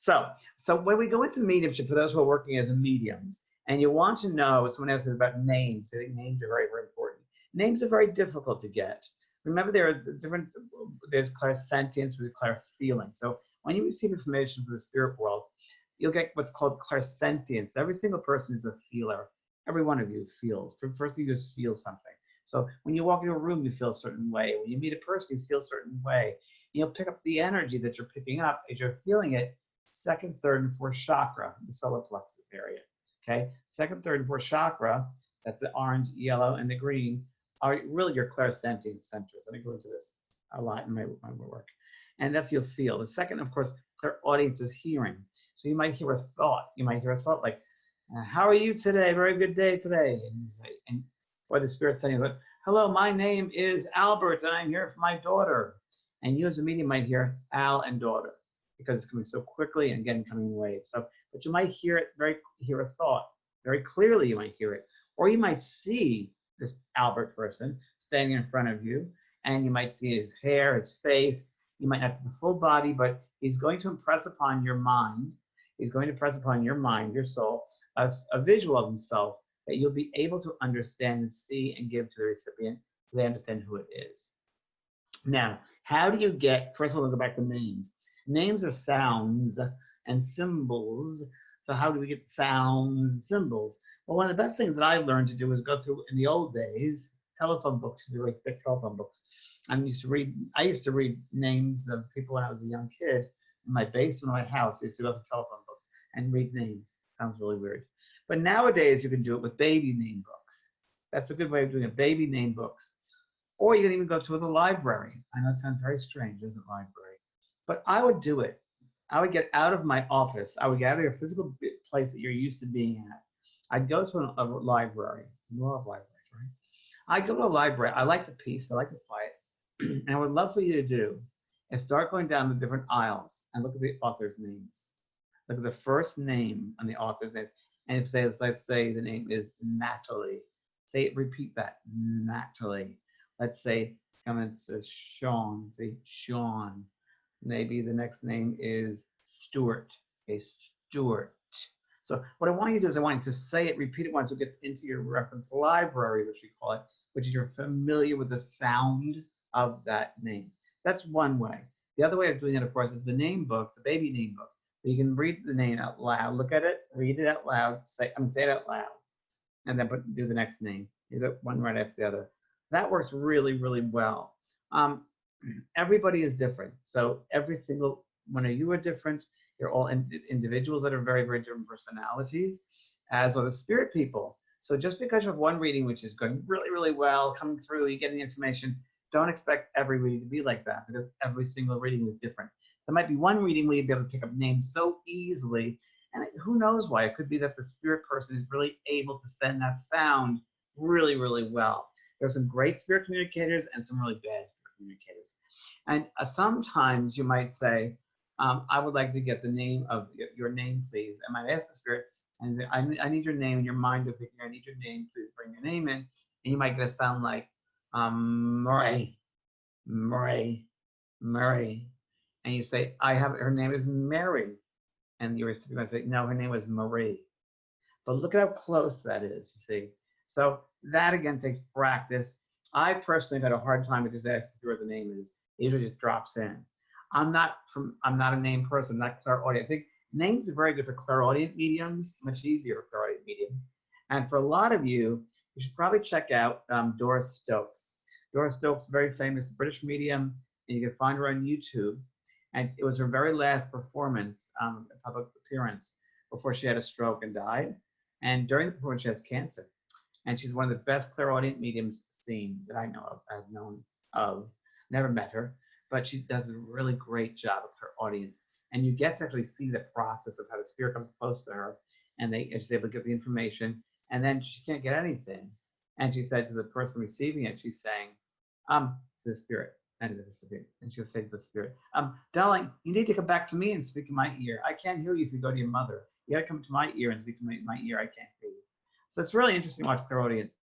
So when we go into mediumship, for those who are working as mediums, and you want to know, someone asks us about names. I think names are very, very important. Names are very difficult to get. Remember, there are different, there's clairsentience, there's clairfeeling. So when you receive information from the spirit world, you'll get what's called clairsentience. Every single person is a feeler. Every one of you feels. First thing you just feel something. So when you walk into a room, you feel a certain way. When you meet a person, you feel a certain way. You'll pick up the energy that you're picking up as you're feeling it. Second, third, and fourth chakra, the solar plexus area. Okay, second, third, and fourth chakra, that's the orange, yellow, and the green, are really your clairsentient centers. Let me go into this a lot in my work. And that's you'll feel. The second, of course, clairaudience is hearing. So you might hear a thought. You might hear a thought like, how are you today? Very good day today. And you say, or the spirit saying, hello, my name is Albert, and I'm here for my daughter. And you as a medium might hear Al and daughter, because it's coming so quickly and again coming in waves. So, but you might hear it hear a thought very clearly. You might hear it, or you might see this Albert person standing in front of you, and you might see his hair, his face. You might not see the full body, but he's going to impress upon your mind. He's going to impress upon your mind, your soul, a visual of himself that you'll be able to understand and see and give to the recipient so they understand who it is. Now, how do you get, first of all, we'll go back to names. Names are sounds and symbols. So how do we get sounds and symbols? Well, one of the best things that I learned to do is go through, in the old days, telephone books, really thick telephone books. I used to read names of people when I was a young kid in my basement of my house. I used to go through telephone books and read names. Sounds really weird. But nowadays you can do it with baby name books. That's a good way of doing it, baby name books. Or you can even go to the library. I know it sounds very strange, isn't it, library? But I would do it. I would get out of my office. I would get out of your physical place that you're used to being at. I'd go to a library. You love libraries, right? I'd go to a library. I like the peace. I like the quiet. And I would love for you to do is start going down the different aisles and look at the author's names. Look at the first name on the author's names. And it says, let's say the name is Natalie. Repeat that, Natalie. Let's say, come and say Sean. Say Sean. Maybe the next name is Stuart. Okay, Stuart. So what I want you to do is I want you to say it, repeat it once, so it gets into your reference library, which we call it, which is you're familiar with the sound of that name. That's one way. The other way of doing it, of course, is the name book, the baby name book. You can read the name out loud, look at it, read it out loud, say it out loud, and then do the next name. You do one right after the other. That works really, really well. Everybody is different. So every single one of you are different. You're all individuals that are very, very different personalities, as are the spirit people. So just because you have one reading, which is going really, really well, coming through, you get the information, don't expect every reading to be like that, because every single reading is different. There might be one reading where you'll be able to pick up names so easily, and who knows why. It could be that the spirit person is really able to send that sound really, really well. There's some great spirit communicators and some really bad spirit communicators. And sometimes you might say, I would like to get the name of your name, please. I might ask the spirit, and I need your name in your mind. Of thinking, I need your name, please bring your name in. And you might get a sound like Murray. And you say, her name is Mary. And the recipient might say, no, her name is Marie. But look at how close that is, you see. So that again takes practice. I personally had a hard time with just asking where the name is. It usually just drops in. I'm not a name person, I'm not clairaudient. I think names are very good for clairaudient mediums, much easier for clairaudient mediums. And for a lot of you, you should probably check out Doris Stokes. Doris Stokes, very famous British medium, and you can find her on YouTube. And it was her very last performance, public appearance, before she had a stroke and died. And during the performance, she has cancer. And she's one of the best clairaudient mediums seen that I know of, I've known of. Never met her, but she does a really great job with her audience. And you get to actually see the process of how the spirit comes close to her, and she's able to get the information, and then she can't get anything. And she said to the person receiving it, she's saying, to the spirit, and the recipient, and she'll say to the spirit, darling, you need to come back to me and speak in my ear. I can't hear you if you go to your mother. You gotta come to my ear and speak to my ear. I can't hear you. So it's really interesting to watch clairaudience.